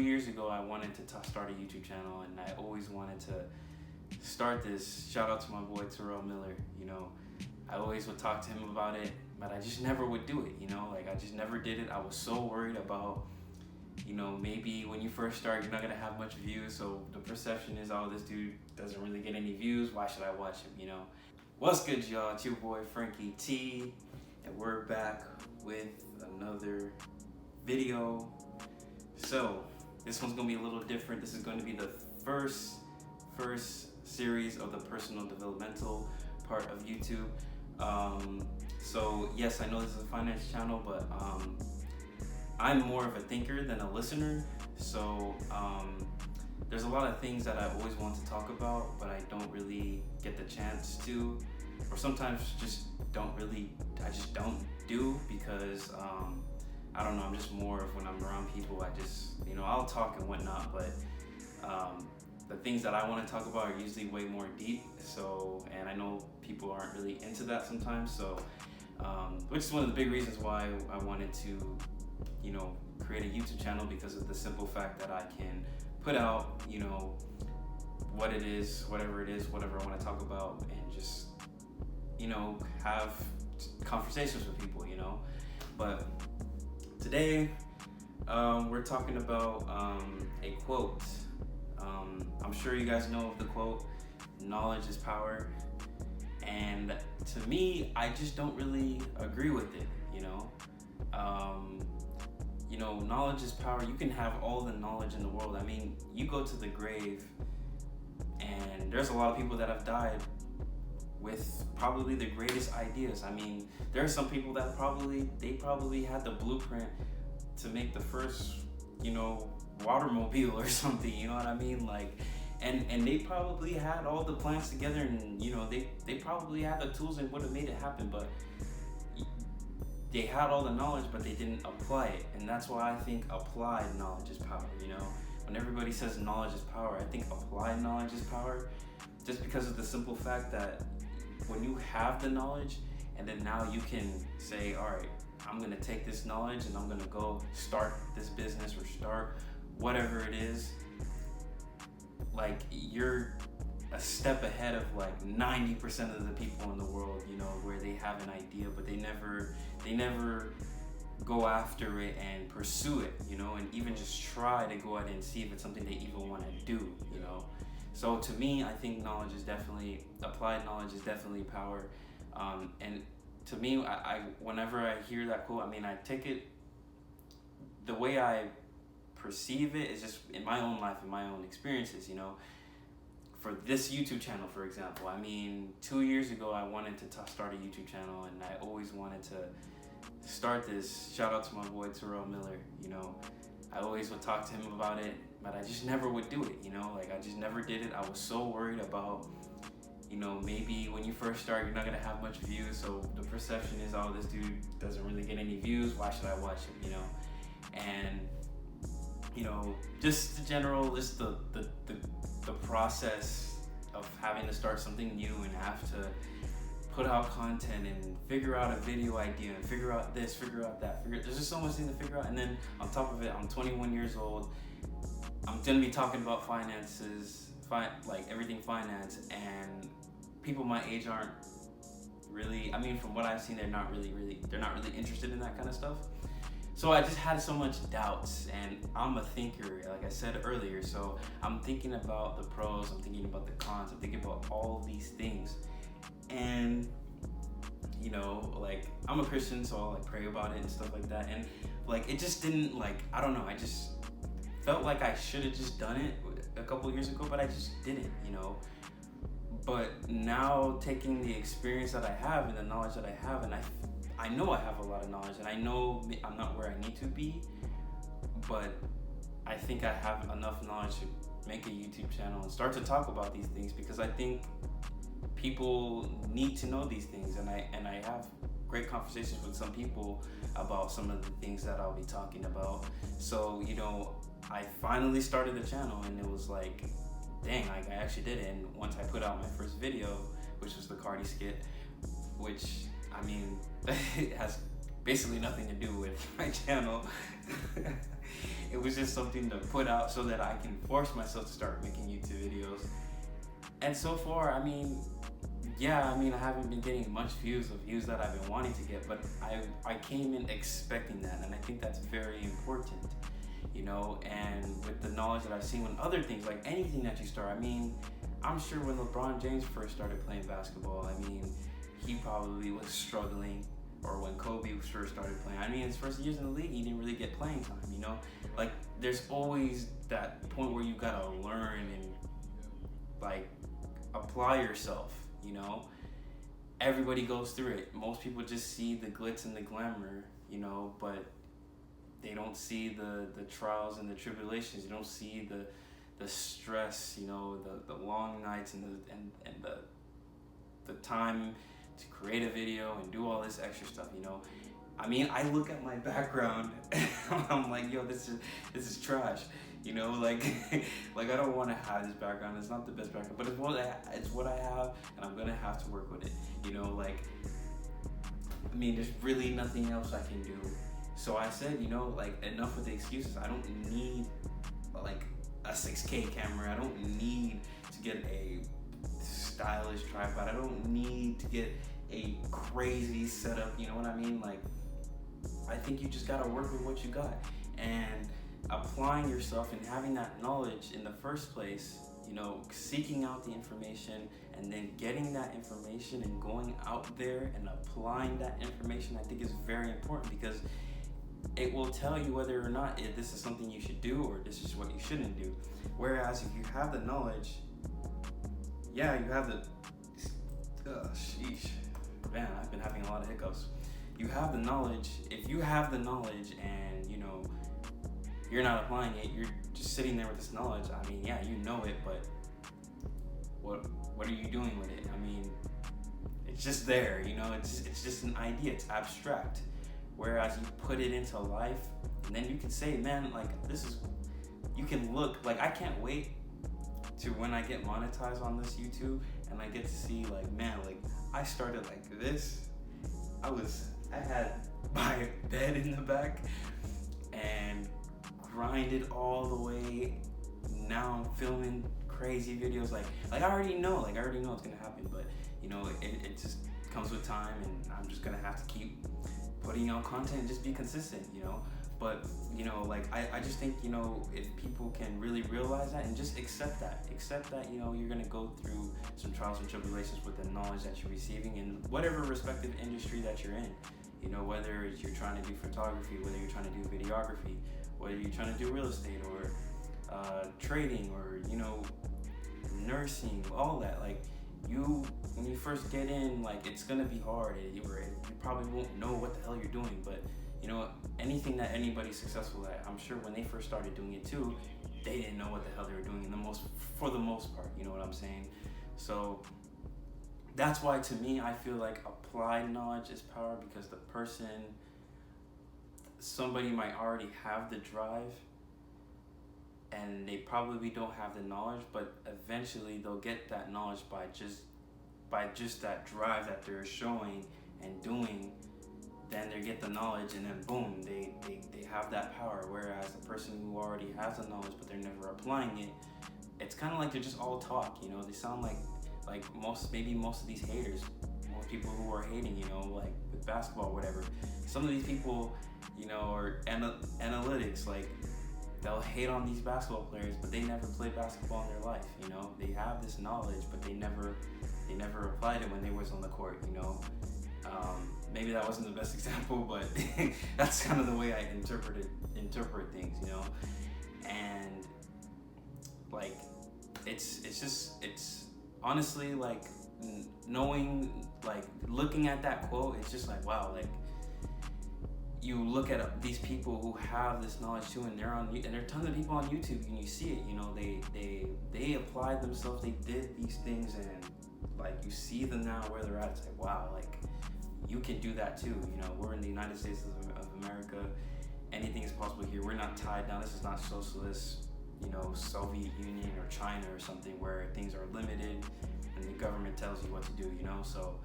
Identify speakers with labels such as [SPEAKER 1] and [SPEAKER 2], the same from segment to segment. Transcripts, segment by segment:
[SPEAKER 1] 2 years ago, I wanted to start a YouTube channel, and I always wanted to start this. Shout out to my boy Terrell Miller. I always would talk to him about it, but I just never would do it. Like I just never did it. I was so worried about, maybe when you first start, you're not gonna have much views. So the perception is, oh, this dude doesn't really get any views. Why should I watch him? What's good, y'all? It's your boy Frankie T, and we're back with another video. So this one's gonna be a little different. This is going to be the first series of the personal developmental part of YouTube. So yes, I know this is a finance channel, but I'm more of a thinker than a listener. So there's a lot of things that I always want to talk about, but I don't really get the chance to, or sometimes I just don't do, because I don't know, I'm just more of, when I'm around people, I just, I'll talk and whatnot, but the things that I want to talk about are usually way more deep. So, and I know people aren't really into that sometimes. So, which is one of the big reasons why I wanted to, create a YouTube channel, because of the simple fact that I can put out, what it is, whatever I want to talk about, and just, have conversations with people, But today, we're talking about a quote. I'm sure you guys know of the quote, knowledge is power. And to me, I just don't really agree with it, knowledge is power. You can have all the knowledge in the world. I mean, you go to the grave, and there's a lot of people that have died with probably the greatest ideas. I mean, there are some people that probably had the blueprint to make the first, watermobile or something, you know what I mean? Like, and they probably had all the plans together, and they probably had the tools and would have made it happen, but they had all the knowledge, but they didn't apply it. And that's why I think applied knowledge is power. When everybody says knowledge is power, I think applied knowledge is power, just because of the simple fact that when you have the knowledge, and then now you can say, all right, I'm gonna take this knowledge and I'm gonna go start this business or start whatever it is. Like, you're a step ahead of like 90% of the people in the world, where they have an idea, but they never go after it and pursue it, and even just try to go out and see if it's something they even want to do, So to me, I think applied knowledge is definitely power. And to me, I whenever I hear that quote, I take it, the way I perceive it is just in my own life and my own experiences, For this YouTube channel, for example, 2 years ago, I wanted to start a YouTube channel, and I always wanted to start this. Shout out to my boy Terrell Miller. I always would talk to him about it, but I just never would do it. Like I just never did it. I was so worried about, maybe when you first start, you're not gonna have much views. So the perception is, oh, this dude doesn't really get any views. Why should I watch him? And just the general, just the process of having to start something new and have to put out content and figure out a video idea and figure out this, figure out that. There's just so much things to figure out. And then on top of it, I'm 21 years old. I'm gonna be talking about finances, like everything finance, and people my age aren't really, from what I've seen, they're not really interested in that kind of stuff. So I just had so much doubts, and I'm a thinker, like I said earlier. So I'm thinking about the pros, I'm thinking about the cons, I'm thinking about all these things. And, like, I'm a Christian, so I'll pray about it and stuff like that. And it just didn't, I don't know, I just felt like I should have just done it a couple years ago, but I just didn't, But now, taking the experience that I have and the knowledge that I have, and I know I have a lot of knowledge, and I know I'm not where I need to be, but I think I have enough knowledge to make a YouTube channel and start to talk about these things, because I think people need to know these things, and I have great conversations with some people about some of the things that I'll be talking about. So, I finally started the channel, and it was like, dang, I actually did it. And once I put out my first video, which was the Cardi skit, which, it has basically nothing to do with my channel. It was just something to put out so that I can force myself to start making YouTube videos. And so far, I mean, yeah, I mean, I haven't been getting much views that I've been wanting to get, but I came in expecting that, and I think that's very important, you know. And with the knowledge that I've seen with other things, like anything that you start, I mean, I'm sure when LeBron James first started playing basketball, I mean, he probably was struggling, or when Kobe first started playing. I mean, his first years in the league, he didn't really get playing time, you know. Like, there's always that point where you gotta learn and like apply yourself, you know. Everybody goes through it. Most people just see the glitz and the glamour, you know, but they don't see the trials and the tribulations. You don't see the stress, you know, the long nights and the time to create a video and do all this extra stuff, you know. I mean, I look at my background and I'm like, yo, this is trash, you know, like like I don't want to have this background. It's not the best background, but it's what I have, and I'm gonna have to work with it, you know. Like, I mean, there's really nothing else I can do. So I said, you know, like, enough with the excuses. I don't need like a 6K camera. I don't need to get a stylish tripod. I don't need to get a crazy setup, you know what I mean? Like, I think you just gotta work with what you got, and applying yourself and having that knowledge in the first place, you know, seeking out the information and then getting that information and going out there and applying that information, I think is very important, because it will tell you whether or not this is something you should do or this is what you shouldn't do. Whereas if you have the knowledge, yeah, you have the, sheesh, man, I've been having a lot of hiccups. You have the knowledge. If you have the knowledge and, you know, you're not applying it, you're just sitting there with this knowledge, I mean, yeah, you know it, but what are you doing with it? I mean, it's just there, you know, it's just an idea, it's abstract. Whereas you put it into life, and then you can say, man, like, this is, you can look, like, I can't wait to when I get monetized on this YouTube and I get to see, like, man, like, I started like this. I had my bed in the back and grinded all the way. Now I'm filming crazy videos. Like I already know it's gonna happen, but you know, it just comes with time, and I'm just gonna have to keep putting out content and just be consistent, you know. But you know, like I just think, you know, if people can really realize that and just accept that, you know, you're gonna go through some trials and tribulations with the knowledge that you're receiving in whatever respective industry that you're in. You know, whether you're trying to do photography, whether you're trying to do videography, whether you're trying to do real estate or trading, or, you know, nursing, all that. Like, when you first get in, like, it's gonna be hard. You probably won't know what the hell you're doing, but you know, anything that anybody's successful at, I'm sure when they first started doing it too, they didn't know what the hell they were doing for the most part, you know what I'm saying? So that's why, to me, I feel like applied knowledge is power, because somebody might already have the drive and they probably don't have the knowledge, but eventually they'll get that knowledge by just that drive that they're showing and doing. Then they get the knowledge, and then boom, they have that power. Whereas the person who already has the knowledge but they're never applying it, it's kind of like they're just all talk, you know. They sound like most of these haters, most people who are hating, you know, like with basketball or whatever. Some of these people, you know, are analytics, like they'll hate on these basketball players, but they never played basketball in their life, you know. They have this knowledge, but they never applied it when they was on the court, you know. Maybe that wasn't the best example, but that's kind of the way I interpret things, you know. And like, it's honestly, like, knowing, like, looking at that quote, it's just like, wow, like, you look at these people who have this knowledge too, and there are tons of people on YouTube, and you see it, you know, they applied themselves, they did these things, and like, you see them now where they're at. It's like, wow, like, you can do that too, you know. We're in the United States of America. Anything is possible here. We're not tied down. This is not socialist, you know, Soviet Union or China or something where things are limited and the government tells you what to do, you know. So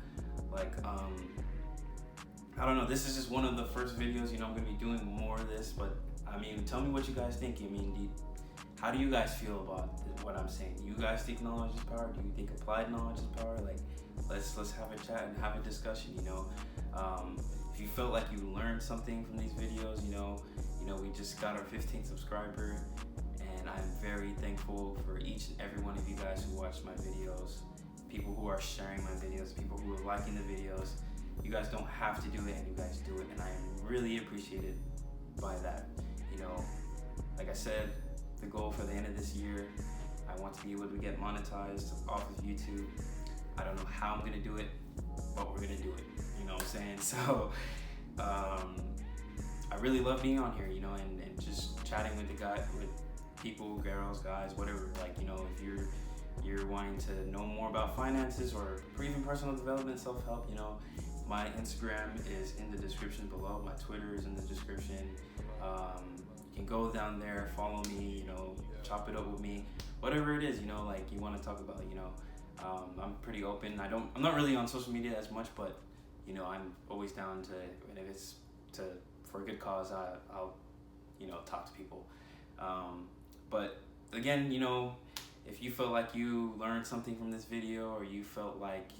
[SPEAKER 1] like, I don't know, this is just one of the first videos, you know. I'm gonna be doing more of this, but I mean, tell me what you guys think. I mean, how do you guys feel about what I'm saying? Do you guys think knowledge is power? Do you think applied knowledge is power? Like, let's have a chat and have a discussion. If you felt like you learned something from these videos, we just got our 15th subscriber, and I'm very thankful for each and every one of you guys who watch my videos, people who are sharing my videos, people who are liking the videos. You guys don't have to do it, and you guys do it, and I am really appreciated by that. Like I said, the goal for the end of this year, I want to be able to get monetized off of YouTube. I don't know how I'm gonna do it, but we're gonna do it. You know what I'm saying? So I really love being on here, and just chatting with with people, girls, guys, whatever. Like, if you're wanting to know more about finances or even personal development, self-help, my Instagram is in the description below. My Twitter is in the description. You can go down there, follow me, chop it up with me, whatever it is, like you want to talk about. I'm pretty open. I'm not really on social media as much, but I'm always down to, and if it's for a good cause, I'll talk to people. But again, if you felt like you learned something from this video, or you felt like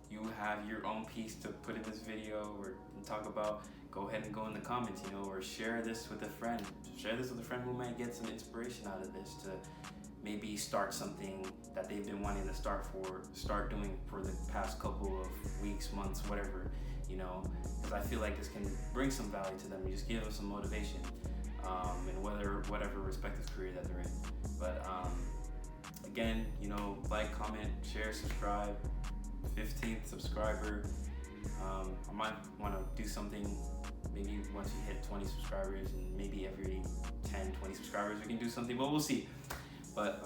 [SPEAKER 1] you have your own piece to put in this video or talk about, go ahead and go in the comments, or share this with a friend. Share this with a friend who might get some inspiration out of this to maybe start something that they've been wanting to start doing for the past couple of weeks, months, whatever, because I feel like this can bring some value to them and just give them some motivation, in whatever respective career that they're in. But again, like, comment, share, subscribe. 15th subscriber. I might want to do something maybe once we hit 20 subscribers, and maybe every 10-20 subscribers we can do something, but we'll see. But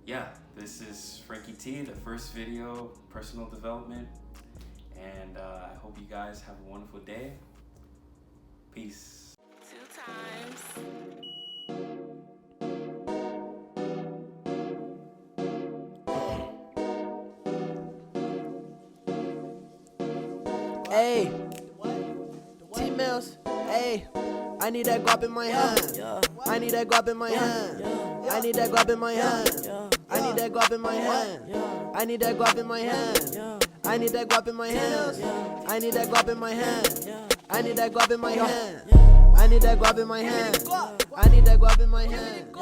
[SPEAKER 1] yeah, this is Frankie T, the first video, personal development, and I hope you guys have a wonderful day. Peace.
[SPEAKER 2] 2 times.
[SPEAKER 3] Hey, T-Mills, hey, I need that guap in my hand. I need that guap in my hand. I need that guap in my hand. I need that guap in my hand. I need that guap in my hand. I need that guap in my hand. I need that guap in my hand. I need that guap in my hand. I need that guap in my hand. I need that guap in my hand.